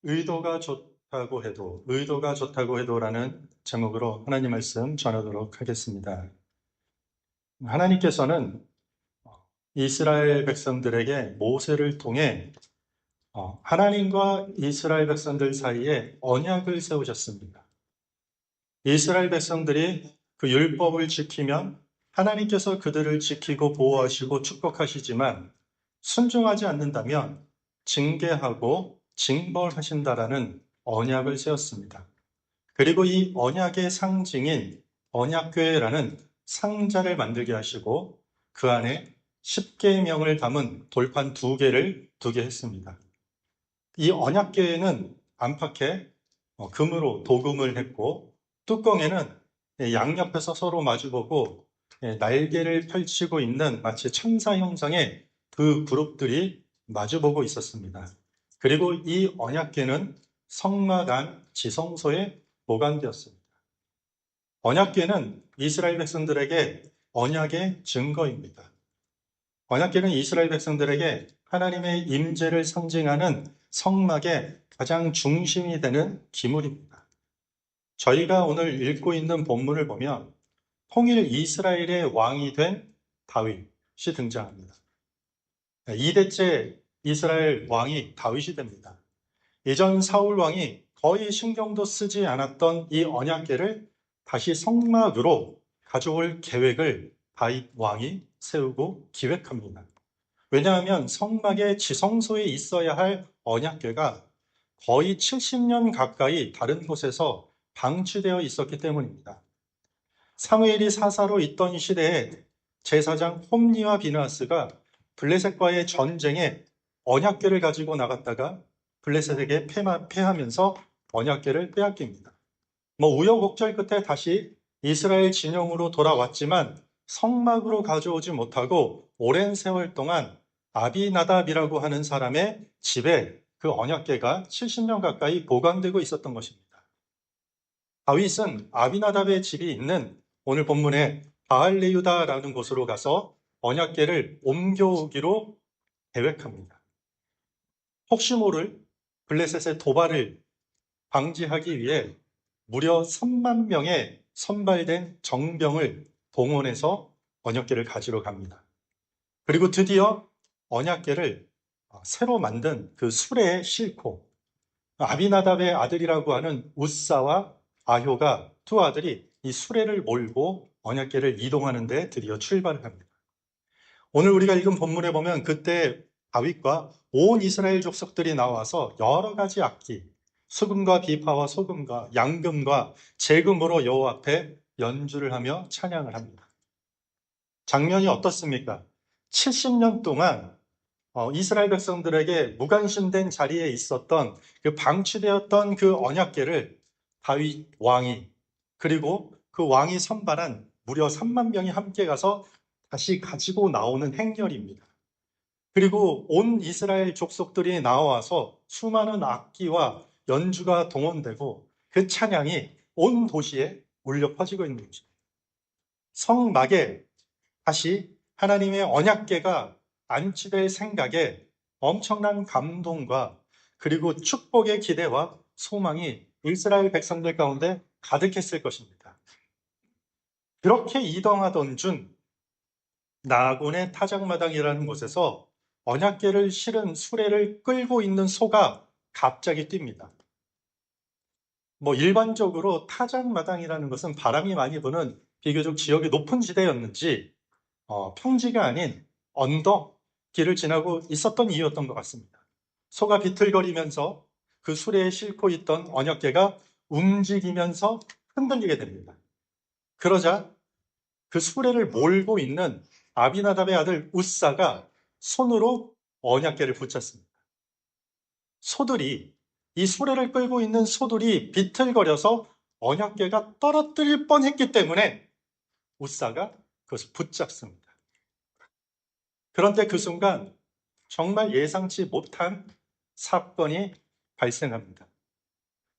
의도가 좋다고 해도라는 제목으로 하나님 말씀 전하도록 하겠습니다. 하나님께서는 이스라엘 백성들에게 모세를 통해 하나님과 이스라엘 백성들 사이에 언약을 세우셨습니다. 이스라엘 백성들이 그 율법을 지키면 하나님께서 그들을 지키고 보호하시고 축복하시지만 순종하지 않는다면 징계하고 징벌하신다라는 언약을 세웠습니다. 그리고 이 언약의 상징인 언약궤라는 상자를 만들게 하시고 그 안에 10계명을 담은 돌판 2개를 두게 했습니다. 이 언약궤에는 안팎에 금으로 도금을 했고 뚜껑에는 양옆에서 서로 마주보고 날개를 펼치고 있는 마치 천사 형상의 그 그룹들이 마주보고 있었습니다. 그리고 이 언약궤는 성막 안 지성소에 보관되었습니다. 언약궤는 이스라엘 백성들에게 언약의 증거입니다. 언약궤는 이스라엘 백성들에게 하나님의 임재를 상징하는 성막의 가장 중심이 되는 기물입니다. 저희가 오늘 읽고 있는 본문을 보면 통일 이스라엘의 왕이 된 다윗이 등장합니다. 2대째 이스라엘 왕이 다윗이 됩니다. 예전 사울 왕이 거의 신경도 쓰지 않았던 이 언약궤를 다시 성막으로 가져올 계획을 다윗 왕이 세우고 기획합니다. 왜냐하면 성막의 지성소에 있어야 할 언약궤가 거의 70년 가까이 다른 곳에서 방치되어 있었기 때문입니다. 사무엘이 사사로 있던 시대에 제사장 홈니와 비느하스가 블레셋과의 전쟁에 언약궤를 가지고 나갔다가 블레셋에게 패하면서 언약궤를 빼앗깁니다. 우여곡절 끝에 다시 이스라엘 진영으로 돌아왔지만 성막으로 가져오지 못하고 오랜 세월 동안 아비나답이라고 하는 사람의 집에 그 언약궤가 70년 가까이 보관되고 있었던 것입니다. 다윗은 아비나답의 집이 있는 오늘 본문의 바알레유다라는 곳으로 가서 언약궤를 옮겨오기로 계획합니다. 혹시 모를 블레셋의 도발을 방지하기 위해 무려 3만 명의 선발된 정병을 동원해서 언약궤를 가지러 갑니다. 그리고 드디어 언약궤를 새로 만든 그 수레에 싣고 아비나답의 아들이라고 하는 우사와 아효가 두 아들이 이 수레를 몰고 언약궤를 이동하는 데 드디어 출발을 합니다. 오늘 우리가 읽은 본문에 보면 그때 다윗과 온 이스라엘 족속들이 나와서 여러 가지 악기, 수금과 비파와 소금과 양금과 제금으로 여호와 앞에 연주를 하며 찬양을 합니다. 장면이 어떻습니까? 70년 동안 이스라엘 백성들에게 무관심된 자리에 있었던 그 방치되었던 그 언약궤를 다윗 왕이 그리고 그 왕이 선발한 무려 3만 명이 함께 가서 다시 가지고 나오는 행렬입니다. 그리고 온 이스라엘 족속들이 나와서 수많은 악기와 연주가 동원되고 그 찬양이 온 도시에 울려 퍼지고 있는 것입니다. 성막에 다시 하나님의 언약궤가 안치될 생각에 엄청난 감동과 그리고 축복의 기대와 소망이 이스라엘 백성들 가운데 가득했을 것입니다. 그렇게 이동하던 중 나곤의 타작마당이라는 곳에서 언약궤를 실은 수레를 끌고 있는 소가 갑자기 뜁니다. 일반적으로 타작마당이라는 것은 바람이 많이 부는 비교적 지역이 높은 지대였는지 평지가 아닌 언덕 길을 지나고 있었던 이유였던 것 같습니다. 소가 비틀거리면서 그 수레에 싣고 있던 언약궤가 움직이면서 흔들리게 됩니다. 그러자 그 수레를 몰고 있는 아비나답의 아들 우사가 손으로 언약궤를 붙잡습니다. 이 수레를 끌고 있는 소들이 비틀거려서 언약궤가 떨어뜨릴 뻔했기 때문에 우사가 그것을 붙잡습니다. 그런데 그 순간 정말 예상치 못한 사건이 발생합니다.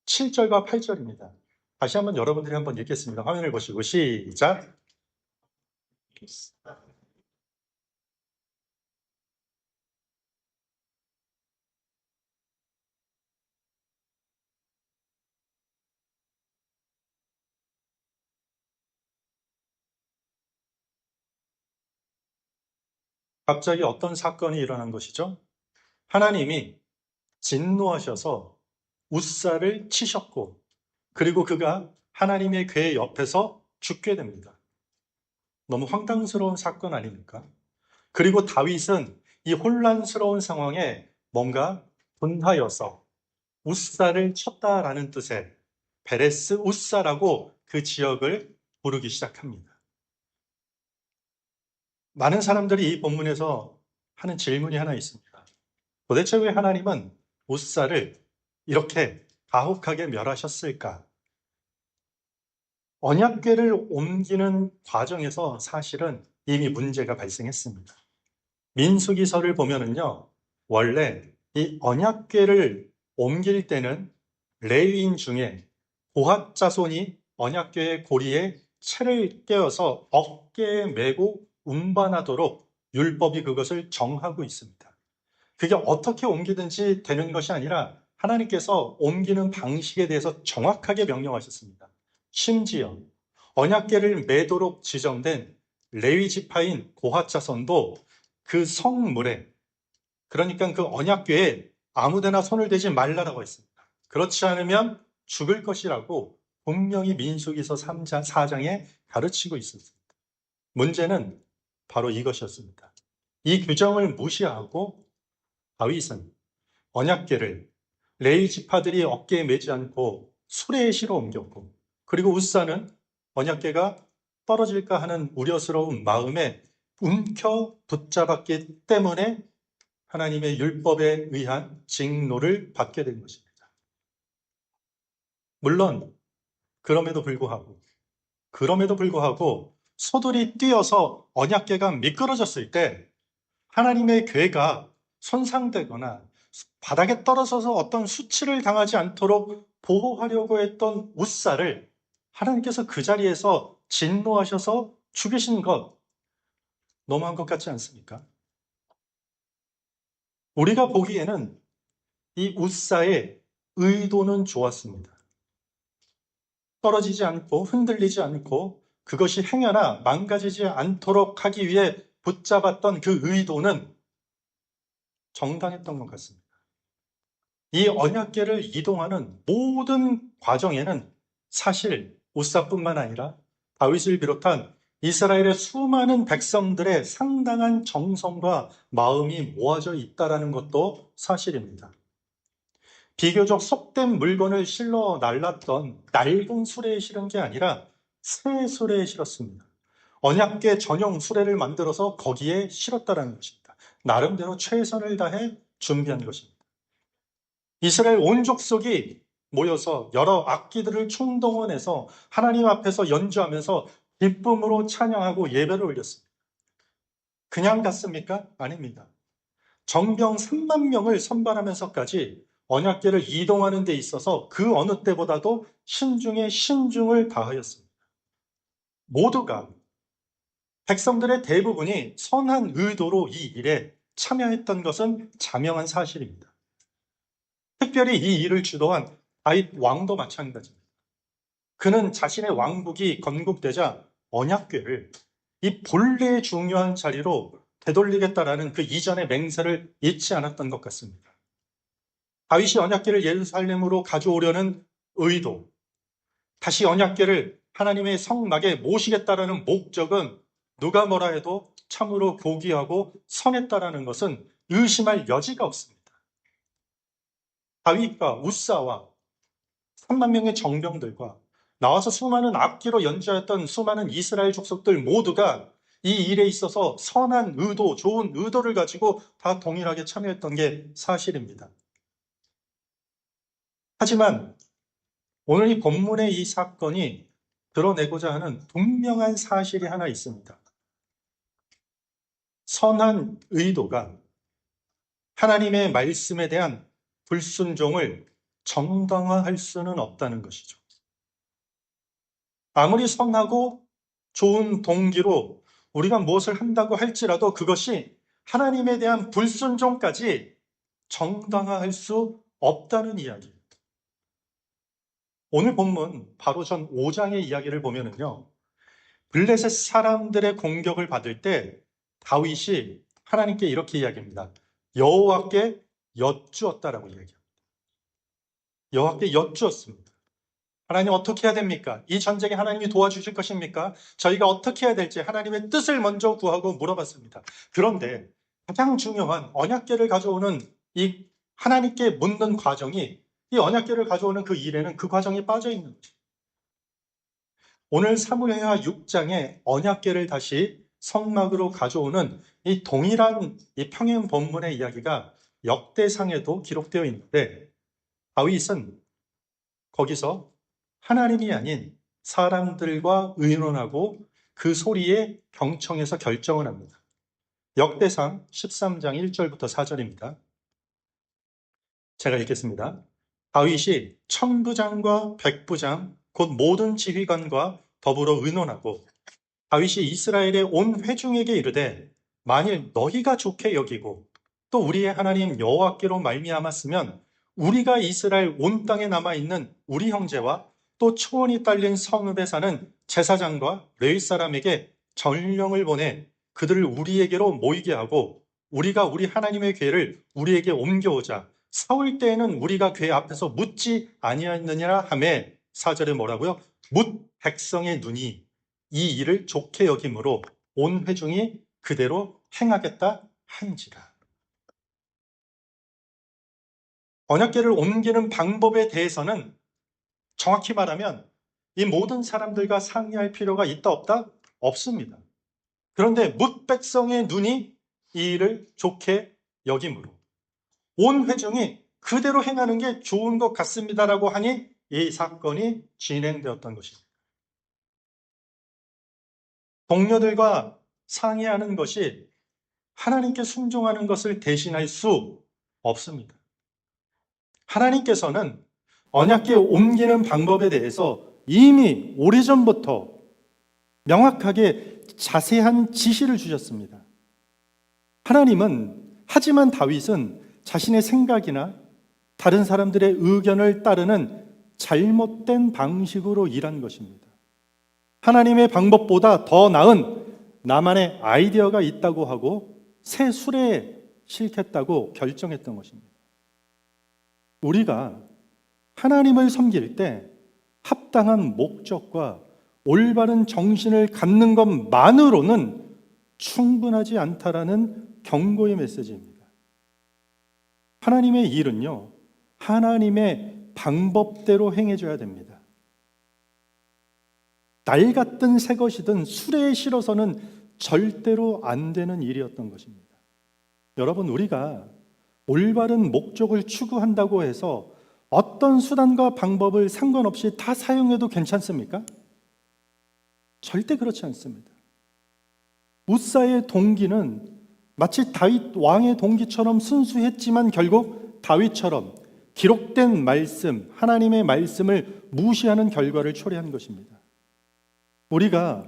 7절과 8절입니다. 다시 한번 여러분들이 한번 읽겠습니다. 화면을 보시고 시작. 갑자기 어떤 사건이 일어난 것이죠? 하나님이 진노하셔서 웃사를 치셨고, 그리고 그가 하나님의 궤 옆에서 죽게 됩니다. 너무 황당스러운 사건 아닙니까? 그리고 다윗은 이 혼란스러운 상황에 뭔가 분하여서 웃사를 쳤다라는 뜻의 베레스 웃사라고 그 지역을 부르기 시작합니다. 많은 사람들이 이 본문에서 하는 질문이 하나 있습니다. 도대체 왜 하나님은 웃사를 이렇게 가혹하게 멸하셨을까? 언약궤를 옮기는 과정에서 사실은 이미 문제가 발생했습니다. 민수기서를 보면은요, 원래 이 언약궤를 옮길 때는 레위인 중에 고핫 자손이 언약궤의 고리에 채를 떼어서 어깨에 메고 운반하도록 율법이 그것을 정하고 있습니다. 그게 어떻게 옮기든지 되는 것이 아니라 하나님께서 옮기는 방식에 대해서 정확하게 명령하셨습니다. 심지어 언약궤를 매도록 지정된 레위 지파인 고핫 자손도 그 성물에, 그러니까 그 언약궤에 아무데나 손을 대지 말라라고 했습니다. 그렇지 않으면 죽을 것이라고 분명히 민수기서 3장, 4장에 가르치고 있었습니다. 문제는 바로 이것이었습니다. 이 규정을 무시하고 다윗은 언약궤를 레위 지파들이 어깨에 매지 않고 수레에 실어 옮겼고, 그리고 웃사는 언약궤가 떨어질까 하는 우려스러운 마음에 움켜 붙잡았기 때문에 하나님의 율법에 의한 징노를 받게 된 것입니다. 물론 그럼에도 불구하고 소들이 뛰어서 언약궤가 미끄러졌을 때 하나님의 궤가 손상되거나 바닥에 떨어져서 어떤 수치를 당하지 않도록 보호하려고 했던 웃사를 하나님께서 그 자리에서 진노하셔서 죽이신 것, 너무한 것 같지 않습니까? 우리가 보기에는 이 웃사의 의도는 좋았습니다. 떨어지지 않고 흔들리지 않고 그것이 행여나 망가지지 않도록 하기 위해 붙잡았던 그 의도는 정당했던 것 같습니다. 이 언약궤를 이동하는 모든 과정에는 사실 웃사뿐만 아니라 다윗을 비롯한 이스라엘의 수많은 백성들의 상당한 정성과 마음이 모아져 있다는 것도 사실입니다. 비교적 속된 물건을 실러 날랐던 낡은 수레에 실은 게 아니라 새 수레에 실었습니다. 언약궤 전용 수레를 만들어서 거기에 실었다는 것입니다. 나름대로 최선을 다해 준비한 것입니다. 이스라엘 온 족속이 모여서 여러 악기들을 총동원해서 하나님 앞에서 연주하면서 기쁨으로 찬양하고 예배를 올렸습니다. 그냥 갔습니까? 아닙니다. 정병 3만 명을 선발하면서까지 언약궤를 이동하는 데 있어서 그 어느 때보다도 신중에 신중을 다하였습니다. 모두가, 백성들의 대부분이 선한 의도로 이 일에 참여했던 것은 자명한 사실입니다. 특별히 이 일을 주도한 다윗 왕도 마찬가지입니다. 그는 자신의 왕국이 건국되자 언약궤를 이 본래의 중요한 자리로 되돌리겠다라는 그 이전의 맹세를 잊지 않았던 것 같습니다. 다윗이 언약궤를 예루살렘으로 가져오려는 의도, 다시 언약궤를 하나님의 성막에 모시겠다라는 목적은 누가 뭐라 해도 참으로 고귀하고 선했다라는 것은 의심할 여지가 없습니다. 다윗과 웃사와 3만 명의 정병들과 나와서 수많은 악기로 연주했던 수많은 이스라엘 족속들 모두가 이 일에 있어서 선한 의도, 좋은 의도를 가지고 다 동일하게 참여했던 게 사실입니다. 하지만 오늘 이 본문의 이 사건이 드러내고자 하는 분명한 사실이 하나 있습니다. 선한 의도가 하나님의 말씀에 대한 불순종을 정당화할 수는 없다는 것이죠. 아무리 선하고 좋은 동기로 우리가 무엇을 한다고 할지라도 그것이 하나님에 대한 불순종까지 정당화할 수 없다는 이야기입니다. 오늘 본문 바로 전 5장의 이야기를 보면은요, 블레셋 사람들의 공격을 받을 때 다윗이 하나님께 이렇게 이야기합니다. 여호와께 여쭈었다라고 이야기합니다. 여호와께 여쭈었습니다. 하나님 어떻게 해야 됩니까? 이 전쟁에 하나님이 도와주실 것입니까? 저희가 어떻게 해야 될지 하나님의 뜻을 먼저 구하고 물어봤습니다. 그런데 가장 중요한 언약궤를 가져오는 이 하나님께 묻는 과정이, 이 언약궤를 가져오는 그 일에는 그 과정이 빠져 있는 거죠. 오늘 사무엘하 6장에 언약궤를 다시 성막으로 가져오는 이 동일한 이 평행 본문의 이야기가 역대상에도 기록되어 있는데, 다윗은 거기서 하나님이 아닌 사람들과 의논하고 그 소리에 경청해서 결정을 합니다. 역대상 13장 1절부터 4절입니다. 제가 읽겠습니다. 다윗이 천부장과 백부장 곧 모든 지휘관과 더불어 의논하고 다윗이 이스라엘의 온 회중에게 이르되 만일 너희가 좋게 여기고 또 우리의 하나님 여호와께로 말미암았으면 우리가 이스라엘 온 땅에 남아있는 우리 형제와 또 초원이 딸린 성읍에 사는 제사장과 레위 사람에게 전령을 보내 그들을 우리에게로 모이게 하고 우리가 우리 하나님의 궤를 우리에게 옮겨오자. 사울 때에는 우리가 궤 앞에서 묻지 아니하였느냐 하매, 4절에 뭐라고요? 묻 백성의 눈이 이 일을 좋게 여김으로 온 회중이 그대로 행하겠다 한지라. 언약궤를 옮기는 방법에 대해서는 정확히 말하면 이 모든 사람들과 상의할 필요가 있다 없다? 없습니다. 그런데 뭇 백성의 눈이 이 일을 좋게 여김으로 온 회중이 그대로 행하는 게 좋은 것 같습니다라고 하니 이 사건이 진행되었던 것입니다. 동료들과 상의하는 것이 하나님께 순종하는 것을 대신할 수 없습니다. 하나님께서는 언약궤 옮기는 방법에 대해서 이미 오래전부터 명확하게 자세한 지시를 주셨습니다. 하지만 다윗은 자신의 생각이나 다른 사람들의 의견을 따르는 잘못된 방식으로 일한 것입니다. 하나님의 방법보다 더 나은 나만의 아이디어가 있다고 하고 새 수레에 실겠다고 결정했던 것입니다. 우리가 하나님을 섬길 때 합당한 목적과 올바른 정신을 갖는 것만으로는 충분하지 않다라는 경고의 메시지입니다. 하나님의 일은요, 하나님의 방법대로 행해져야 됩니다. 날 같든 새 것이든 수레에 실어서는 절대로 안 되는 일이었던 것입니다. 여러분, 우리가 올바른 목적을 추구한다고 해서 어떤 수단과 방법을 상관없이 다 사용해도 괜찮습니까? 절대 그렇지 않습니다. 우사의 동기는 마치 다윗 왕의 동기처럼 순수했지만 결국 다윗처럼 기록된 말씀, 하나님의 말씀을 무시하는 결과를 초래한 것입니다. 우리가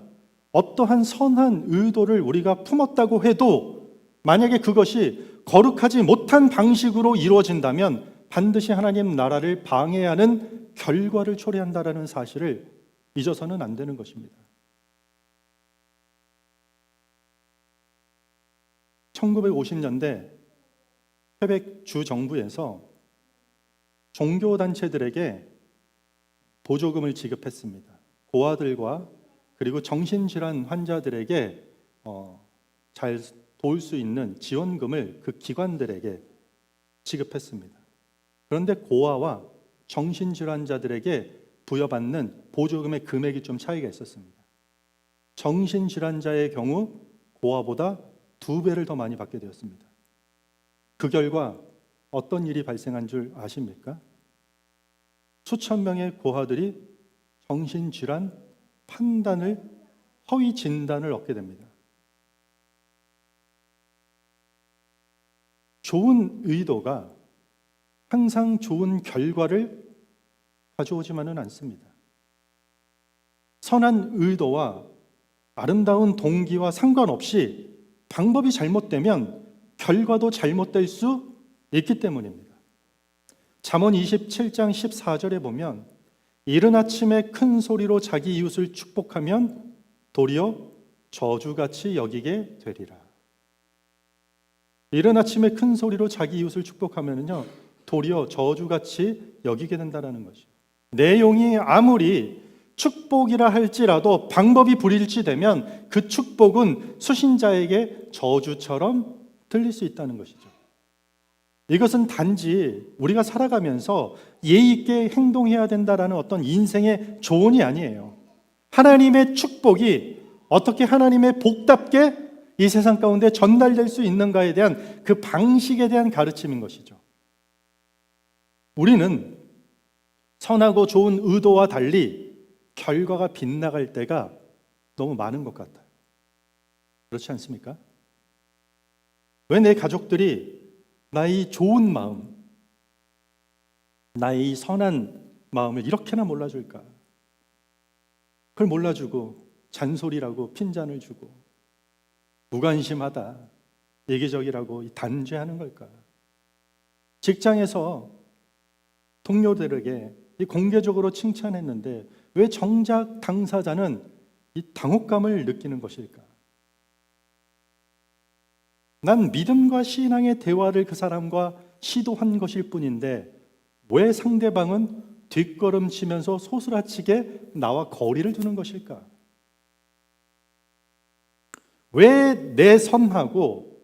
어떠한 선한 의도를 우리가 품었다고 해도 만약에 그것이 거룩하지 못한 방식으로 이루어진다면 반드시 하나님 나라를 방해하는 결과를 초래한다는 사실을 잊어서는 안 되는 것입니다. 1950년대 퀘벡 주 정부에서 종교단체들에게 보조금을 지급했습니다. 고아들과 그리고 정신질환 환자들에게 잘 도울 수 있는 지원금을 그 기관들에게 지급했습니다. 그런데 고아와 정신질환자들에게 부여받는 보조금의 금액이 좀 차이가 있었습니다. 정신질환자의 경우 고아보다 2배를 더 많이 받게 되었습니다. 그 결과 어떤 일이 발생한 줄 아십니까? 수천 명의 고아들이 정신질환 판단을, 허위 진단을 얻게 됩니다. 좋은 의도가 항상 좋은 결과를 가져오지만은 않습니다. 선한 의도와 아름다운 동기와 상관없이 방법이 잘못되면 결과도 잘못될 수 있기 때문입니다. 잠언 27장 14절에 보면 이른 아침에 큰 소리로 자기 이웃을 축복하면 도리어 저주같이 여기게 되리라. 이른 아침에 큰 소리로 자기 이웃을 축복하면은요, 도리어 저주같이 여기게 된다는 것이죠. 내용이 아무리 축복이라 할지라도 방법이 불일치되면 그 축복은 수신자에게 저주처럼 들릴 수 있다는 것이죠. 이것은 단지 우리가 살아가면서 예의 있게 행동해야 된다라는 어떤 인생의 조언이 아니에요. 하나님의 축복이 어떻게 하나님의 복답게 이 세상 가운데 전달될 수 있는가에 대한 그 방식에 대한 가르침인 것이죠. 우리는 선하고 좋은 의도와 달리 결과가 빗나갈 때가 너무 많은 것 같아요. 그렇지 않습니까? 왜 내 가족들이 나의 좋은 마음, 나의 선한 마음을 이렇게나 몰라줄까? 그걸 몰라주고 잔소리라고 핀잔을 주고 무관심하다, 이기적이라고 단죄하는 걸까? 직장에서 동료들에게 공개적으로 칭찬했는데 왜 정작 당사자는 이 당혹감을 느끼는 것일까? 난 믿음과 신앙의 대화를 그 사람과 시도한 것일 뿐인데 왜 상대방은 뒷걸음치면서 소스라치게 나와 거리를 두는 것일까? 왜 내 선하고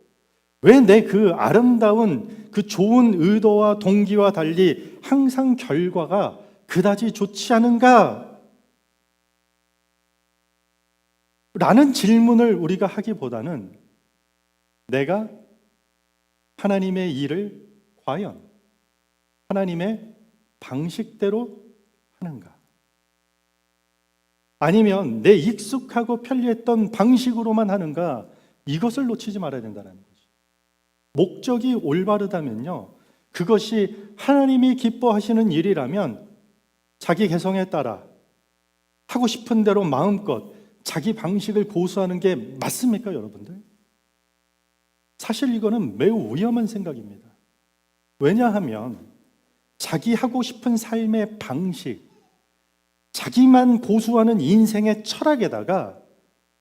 왜 내 그 아름다운 그 좋은 의도와 동기와 달리 항상 결과가 그다지 좋지 않은가? 라는 질문을 우리가 하기보다는 내가 하나님의 일을 과연 하나님의 방식대로 하는가? 아니면 내 익숙하고 편리했던 방식으로만 하는가? 이것을 놓치지 말아야 된다는 거죠. 목적이 올바르다면요, 그것이 하나님이 기뻐하시는 일이라면 자기 개성에 따라 하고 싶은 대로 마음껏 자기 방식을 고수하는 게 맞습니까, 여러분들? 사실 이거는 매우 위험한 생각입니다. 왜냐하면 자기 하고 싶은 삶의 방식, 자기만 고수하는 인생의 철학에다가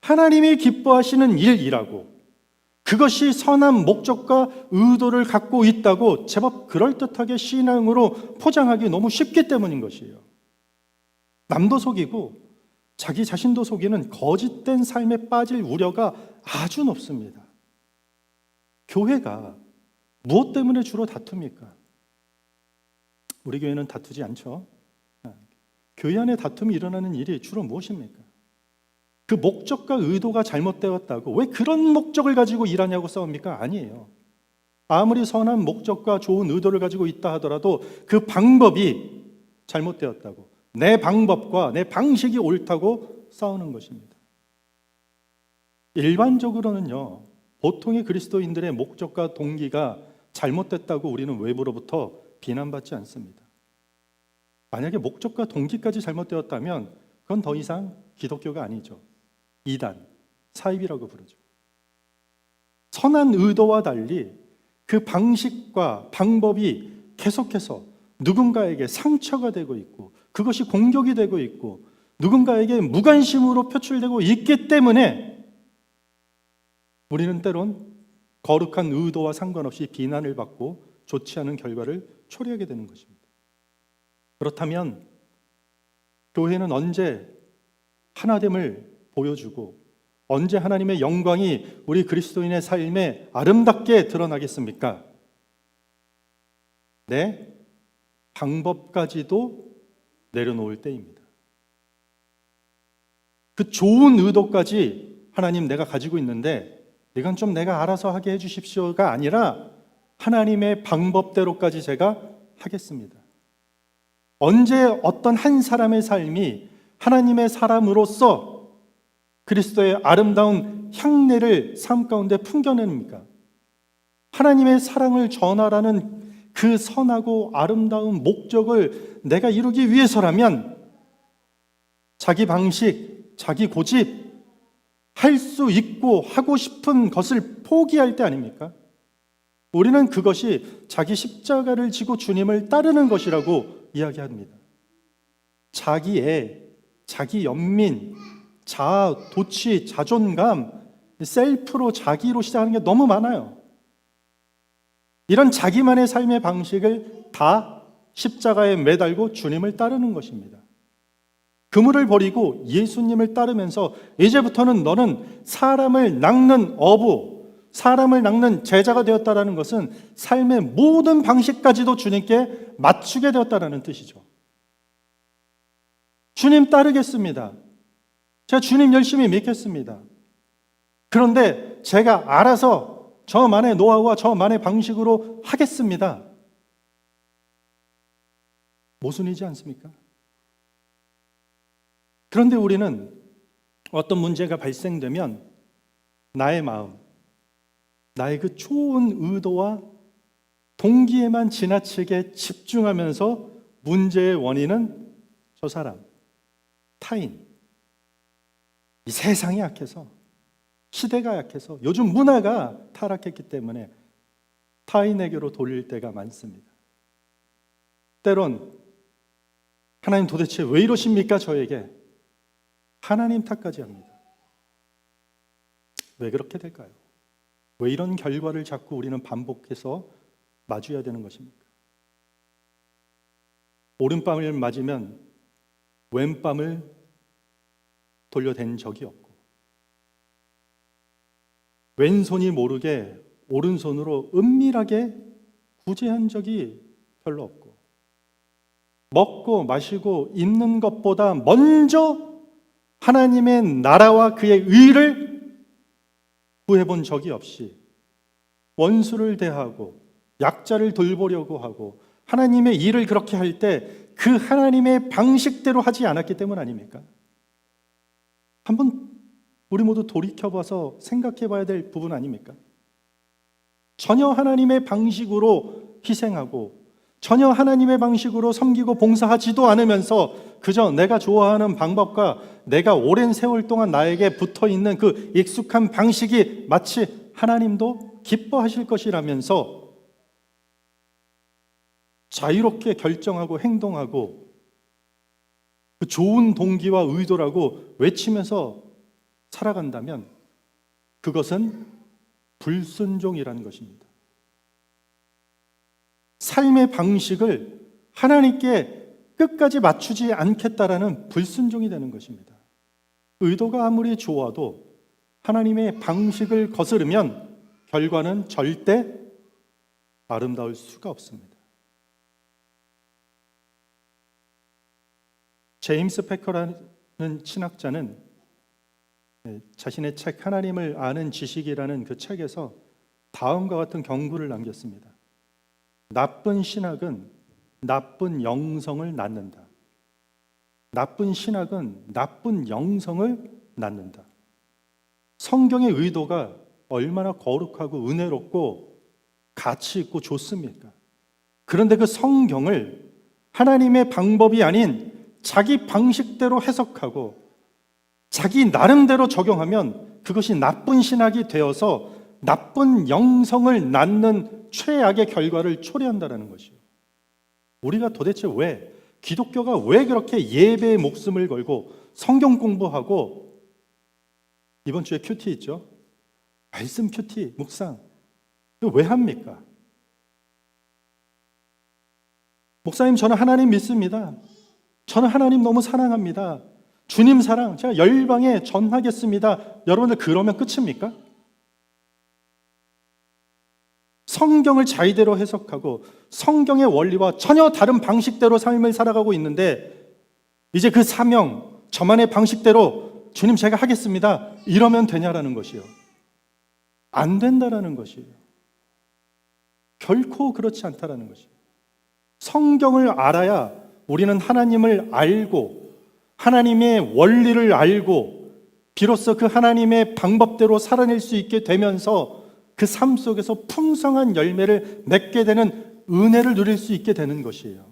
하나님이 기뻐하시는 일이라고, 그것이 선한 목적과 의도를 갖고 있다고 제법 그럴듯하게 신앙으로 포장하기 너무 쉽기 때문인 것이에요. 남도 속이고 자기 자신도 속이는 거짓된 삶에 빠질 우려가 아주 높습니다. 교회가 무엇 때문에 주로 다툽니까? 우리 교회는 다투지 않죠. 교회 안에 다툼이 일어나는 일이 주로 무엇입니까? 그 목적과 의도가 잘못되었다고 왜 그런 목적을 가지고 일하냐고 싸웁니까? 아니에요. 아무리 선한 목적과 좋은 의도를 가지고 있다 하더라도 그 방법이 잘못되었다고, 내 방법과 내 방식이 옳다고 싸우는 것입니다. 일반적으로는요, 보통의 그리스도인들의 목적과 동기가 잘못됐다고 우리는 외부로부터 비난받지 않습니다. 만약에 목적과 동기까지 잘못되었다면 그건 더 이상 기독교가 아니죠. 이단, 사입이라고 부르죠. 선한 의도와 달리 그 방식과 방법이 계속해서 누군가에게 상처가 되고 있고 그것이 공격이 되고 있고 누군가에게 무관심으로 표출되고 있기 때문에 우리는 때론 거룩한 의도와 상관없이 비난을 받고 좋지 않은 결과를 초래하게 되는 것입니다. 그렇다면 교회는 언제 하나됨을 보여주고 언제 하나님의 영광이 우리 그리스도인의 삶에 아름답게 드러나겠습니까? 내 방법까지도 내려놓을 때입니다. 그 좋은 의도까지 하나님 내가 가지고 있는데 이건 좀 내가 알아서 하게 해주십시오가 아니라 하나님의 방법대로까지 제가 하겠습니다. 언제 어떤 한 사람의 삶이 하나님의 사람으로서 그리스도의 아름다운 향내를 삶 가운데 풍겨냅니까? 하나님의 사랑을 전하라는 그 선하고 아름다운 목적을 내가 이루기 위해서라면 자기 방식, 자기 고집, 할 수 있고 하고 싶은 것을 포기할 때 아닙니까? 우리는 그것이 자기 십자가를 지고 주님을 따르는 것이라고 이야기합니다. 자기 애, 자기 연민, 자아, 도취, 자존감, 셀프로 자기로 시작하는 게 너무 많아요. 이런 자기만의 삶의 방식을 다 십자가에 매달고 주님을 따르는 것입니다. 그물을 버리고 예수님을 따르면서 이제부터는 너는 사람을 낚는 어부, 사람을 낚는 제자가 되었다라는 것은 삶의 모든 방식까지도 주님께 맞추게 되었다라는 뜻이죠. 주님 따르겠습니다. 제가 주님 열심히 믿겠습니다. 그런데 제가 알아서 저만의 노하우와 저만의 방식으로 하겠습니다. 모순이지 않습니까? 그런데 우리는 어떤 문제가 발생되면 나의 마음, 나의 그 좋은 의도와 동기에만 지나치게 집중하면서 문제의 원인은 저 사람, 타인, 이 세상이 약해서, 시대가 약해서, 요즘 문화가 타락했기 때문에 타인에게로 돌릴 때가 많습니다. 때론 하나님 도대체 왜 이러십니까 저에게? 하나님 탓까지 합니다. 왜 그렇게 될까요? 왜 이런 결과를 자꾸 우리는 반복해서 마주해야 되는 것입니까? 오른밤을 맞으면 왼밤을 돌려댄 적이 없고, 왼손이 모르게 오른손으로 은밀하게 구제한 적이 별로 없고, 먹고 마시고 입는 것보다 먼저 하나님의 나라와 그의 의를 구해본 적이 없이 원수를 대하고 약자를 돌보려고 하고 하나님의 일을 그렇게 할 때 그 하나님의 방식대로 하지 않았기 때문 아닙니까? 한번 우리 모두 돌이켜봐서 생각해 봐야 될 부분 아닙니까? 전혀 하나님의 방식으로 희생하고 전혀 하나님의 방식으로 섬기고 봉사하지도 않으면서 그저 내가 좋아하는 방법과 내가 오랜 세월 동안 나에게 붙어있는 그 익숙한 방식이 마치 하나님도 기뻐하실 것이라면서 자유롭게 결정하고 행동하고 그 좋은 동기와 의도라고 외치면서 살아간다면 그것은 불순종이라는 것입니다. 삶의 방식을 하나님께 끝까지 맞추지 않겠다라는 불순종이 되는 것입니다. 의도가 아무리 좋아도 하나님의 방식을 거스르면 결과는 절대 아름다울 수가 없습니다. 제임스 패커라는 신학자는 자신의 책 하나님을 아는 지식이라는 그 책에서 다음과 같은 경고를 남겼습니다. 나쁜 신학은 나쁜 영성을 낳는다. 나쁜 신학은 나쁜 영성을 낳는다. 성경의 의도가 얼마나 거룩하고 은혜롭고 가치 있고 좋습니까? 그런데 그 성경을 하나님의 방법이 아닌 자기 방식대로 해석하고 자기 나름대로 적용하면 그것이 나쁜 신학이 되어서 나쁜 영성을 낳는 최악의 결과를 초래한다는 것이요. 우리가 도대체 왜, 기독교가 왜 그렇게 예배에 목숨을 걸고 성경 공부하고, 이번 주에 큐티 있죠? 말씀 큐티, 묵상, 이거 왜 합니까? 목사님, 저는 하나님 믿습니다. 저는 하나님 너무 사랑합니다. 주님 사랑 제가 열방에 전하겠습니다. 여러분들 그러면 끝입니까? 성경을 자의대로 해석하고 성경의 원리와 전혀 다른 방식대로 삶을 살아가고 있는데 이제 그 사명, 저만의 방식대로 주님 제가 하겠습니다. 이러면 되냐라는 것이요. 안 된다라는 것이에요. 결코 그렇지 않다라는 것이에요. 성경을 알아야 우리는 하나님을 알고 하나님의 원리를 알고 비로소 그 하나님의 방법대로 살아낼 수 있게 되면서 그 삶 속에서 풍성한 열매를 맺게 되는 은혜를 누릴 수 있게 되는 것이에요.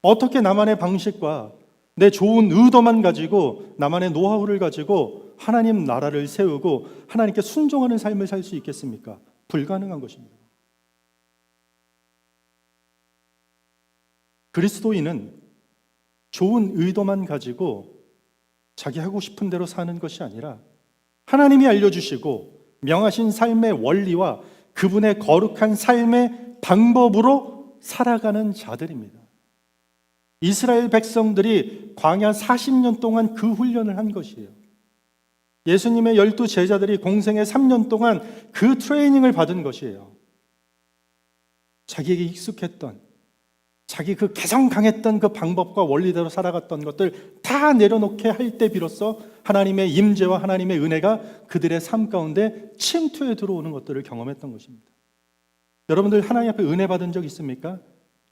어떻게 나만의 방식과 내 좋은 의도만 가지고 나만의 노하우를 가지고 하나님 나라를 세우고 하나님께 순종하는 삶을 살 수 있겠습니까? 불가능한 것입니다. 그리스도인은 좋은 의도만 가지고 자기 하고 싶은 대로 사는 것이 아니라 하나님이 알려주시고 명하신 삶의 원리와 그분의 거룩한 삶의 방법으로 살아가는 자들입니다. 이스라엘 백성들이 광야 40년 동안 그 훈련을 한 것이에요. 예수님의 12 제자들이 공생의 3년 동안 그 트레이닝을 받은 것이에요. 자기에게 익숙했던, 자기 그 개성 강했던 그 방법과 원리대로 살아갔던 것들 다 내려놓게 할 때 비로소 하나님의 임재와 하나님의 은혜가 그들의 삶 가운데 침투해 들어오는 것들을 경험했던 것입니다. 여러분들 하나님 앞에 은혜 받은 적 있습니까?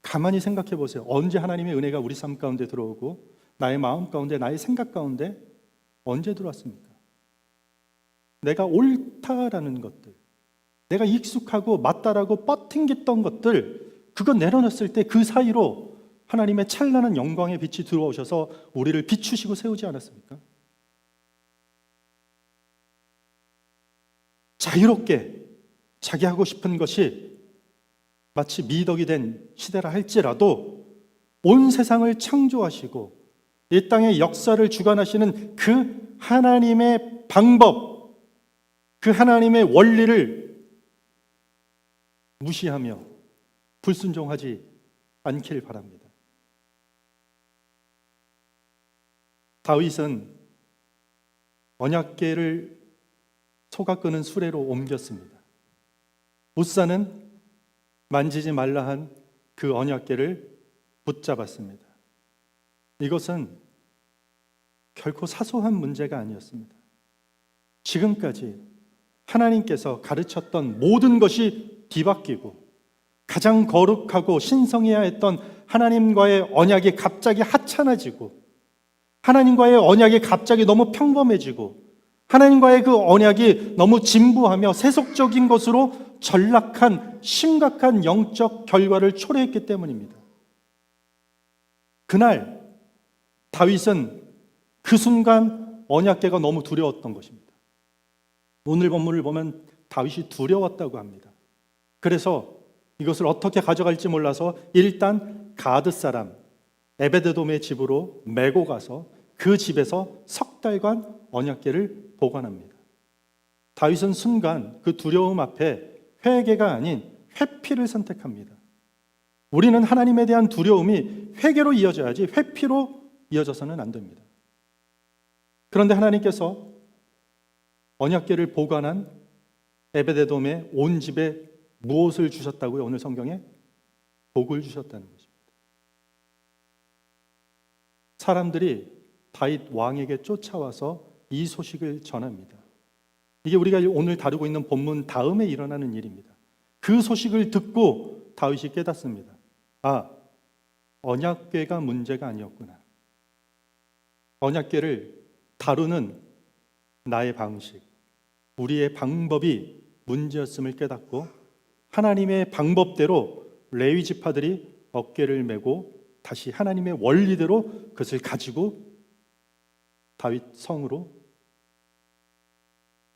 가만히 생각해 보세요. 언제 하나님의 은혜가 우리 삶 가운데 들어오고 나의 마음 가운데, 나의 생각 가운데 언제 들어왔습니까? 내가 옳다라는 것들, 내가 익숙하고 맞다라고 뻗팅겼던 것들, 그거 내려놨을 때 그 사이로 하나님의 찬란한 영광의 빛이 들어오셔서 우리를 비추시고 세우지 않았습니까? 자유롭게 자기 하고 싶은 것이 마치 미덕이 된 시대라 할지라도 온 세상을 창조하시고 이 땅의 역사를 주관하시는 그 하나님의 방법, 그 하나님의 원리를 무시하며 불순종하지 않길 바랍니다. 다윗은 언약궤를 소가 끄는 수레로 옮겼습니다. 우사는 만지지 말라 한 그 언약궤를 붙잡았습니다. 이것은 결코 사소한 문제가 아니었습니다. 지금까지 하나님께서 가르쳤던 모든 것이 뒤바뀌고 가장 거룩하고 신성해야 했던 하나님과의 언약이 갑자기 하찮아지고 하나님과의 언약이 갑자기 너무 평범해지고 하나님과의 그 언약이 너무 진부하며 세속적인 것으로 전락한 심각한 영적 결과를 초래했기 때문입니다. 그날 다윗은 그 순간 언약궤가 너무 두려웠던 것입니다. 오늘 본문을 보면 다윗이 두려웠다고 합니다. 그래서 이것을 어떻게 가져갈지 몰라서 일단 가드 사람 에베드돔의 집으로 메고 가서 그 집에서 석 달간 언약궤를 보관합니다. 다윗은 순간 그 두려움 앞에 회개가 아닌 회피를 선택합니다. 우리는 하나님에 대한 두려움이 회개로 이어져야지 회피로 이어져서는 안 됩니다. 그런데 하나님께서 언약궤를 보관한 에베데돔의 온 집에 무엇을 주셨다고요? 오늘 성경에 복을 주셨다는 것입니다. 사람들이 다윗 왕에게 쫓아와서 이 소식을 전합니다. 이게 우리가 오늘 다루고 있는 본문 다음에 일어나는 일입니다. 그 소식을 듣고 다윗이 깨닫습니다. 아, 언약궤가 문제가 아니었구나. 언약궤를 다루는 나의 방식, 우리의 방법이 문제였음을 깨닫고 하나님의 방법대로 레위 지파들이 어깨를 메고 다시 하나님의 원리대로 그것을 가지고 다윗 성으로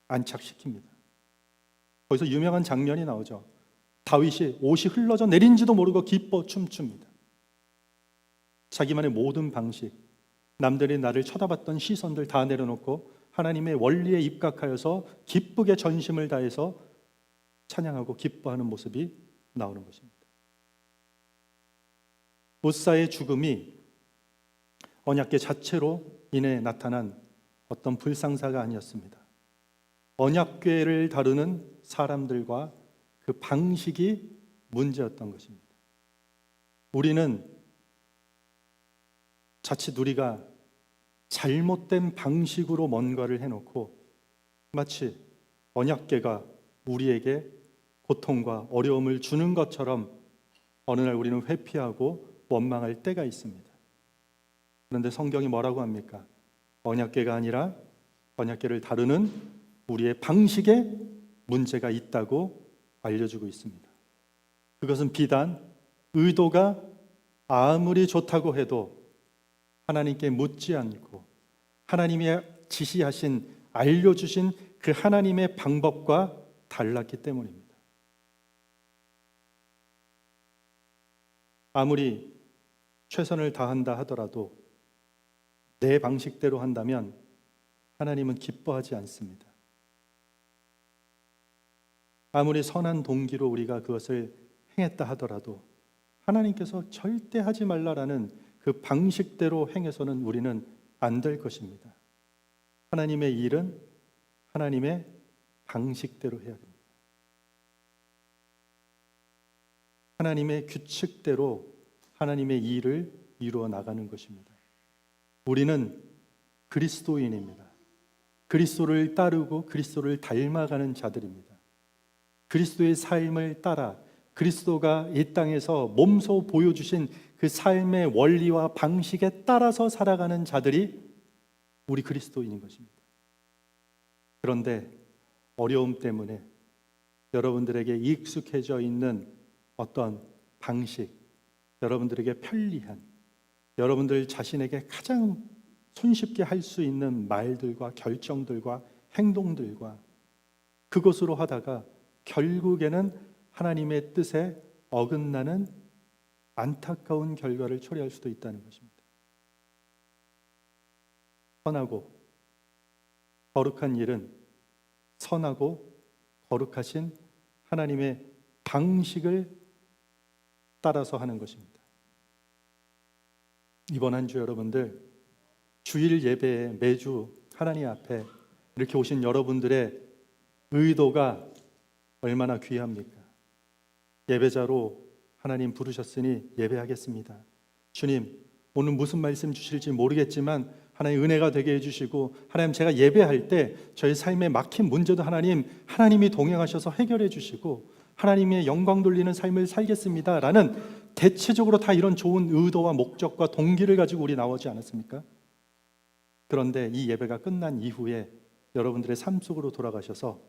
안착시킵니다. 거기서 유명한 장면이 나오죠. 다윗이 옷이 흘러져 내린지도 모르고 기뻐 춤춥니다. 자기만의 모든 방식, 남들이 나를 쳐다봤던 시선들 다 내려놓고 하나님의 원리에 입각하여서 기쁘게 전심을 다해서 찬양하고 기뻐하는 모습이 나오는 것입니다. 우사의 죽음이 언약궤 자체로 인해 나타난 어떤 불상사가 아니었습니다. 언약궤를 다루는 사람들과 그 방식이 문제였던 것입니다. 우리는 자칫 우리가 잘못된 방식으로 뭔가를 해놓고 마치 언약궤가 우리에게 고통과 어려움을 주는 것처럼 어느 날 우리는 회피하고 원망할 때가 있습니다. 그런데 성경이 뭐라고 합니까? 언약궤가 아니라 언약궤를 다루는 우리의 방식에 문제가 있다고 알려주고 있습니다. 그것은 비단 의도가 아무리 좋다고 해도 하나님께 묻지 않고 하나님이 지시하신, 알려주신 그 하나님의 방법과 달랐기 때문입니다. 아무리 최선을 다한다 하더라도 내 방식대로 한다면 하나님은 기뻐하지 않습니다. 아무리 선한 동기로 우리가 그것을 행했다 하더라도 하나님께서 절대 하지 말라라는 그 방식대로 행해서는 우리는 안 될 것입니다. 하나님의 일은 하나님의 방식대로 해야 됩니다. 하나님의 규칙대로 하나님의 일을 이루어 나가는 것입니다. 우리는 그리스도인입니다. 그리스도를 따르고 그리스도를 닮아가는 자들입니다. 그리스도의 삶을 따라 그리스도가 이 땅에서 몸소 보여주신 그 삶의 원리와 방식에 따라서 살아가는 자들이 우리 그리스도인인 것입니다. 그런데 어려움 때문에 여러분들에게 익숙해져 있는 어떤 방식, 여러분들에게 편리한, 여러분들 자신에게 가장 손쉽게 할 수 있는 말들과 결정들과 행동들과 그것으로 하다가 결국에는 하나님의 뜻에 어긋나는 안타까운 결과를 초래할 수도 있다는 것입니다. 선하고 거룩한 일은 선하고 거룩하신 하나님의 방식을 따라서 하는 것입니다. 이번 한 주 여러분들 주일 예배에 매주 하나님 앞에 이렇게 오신 여러분들의 의도가 얼마나 귀합니까? 예배자로 하나님 부르셨으니 예배하겠습니다. 주님, 오늘 무슨 말씀 주실지 모르겠지만 하나님 은혜가 되게 해주시고, 하나님 제가 예배할 때 저희 삶에 막힌 문제도 하나님이 동행하셔서 해결해 주시고 하나님의 영광 돌리는 삶을 살겠습니다 라는 대체적으로 다 이런 좋은 의도와 목적과 동기를 가지고 우리 나오지 않았습니까? 그런데 이 예배가 끝난 이후에 여러분들의 삶 속으로 돌아가셔서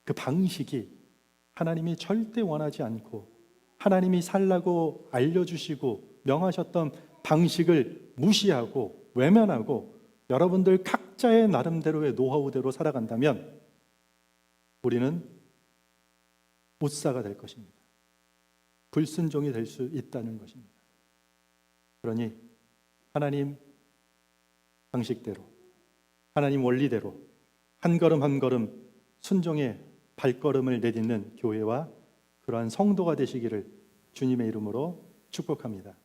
그 방식이 하나님이 절대 원하지 않고 하나님이 살라고 알려주시고 명하셨던 방식을 무시하고 외면하고 여러분들 각자의 나름대로의 노하우대로 살아간다면 우리는 못사가 될 것입니다. 불순종이 될 수 있다는 것입니다. 그러니 하나님 방식대로, 하나님 원리대로 한 걸음 한 걸음 순종의 발걸음을 내딛는 교회와 그러한 성도가 되시기를 주님의 이름으로 축복합니다.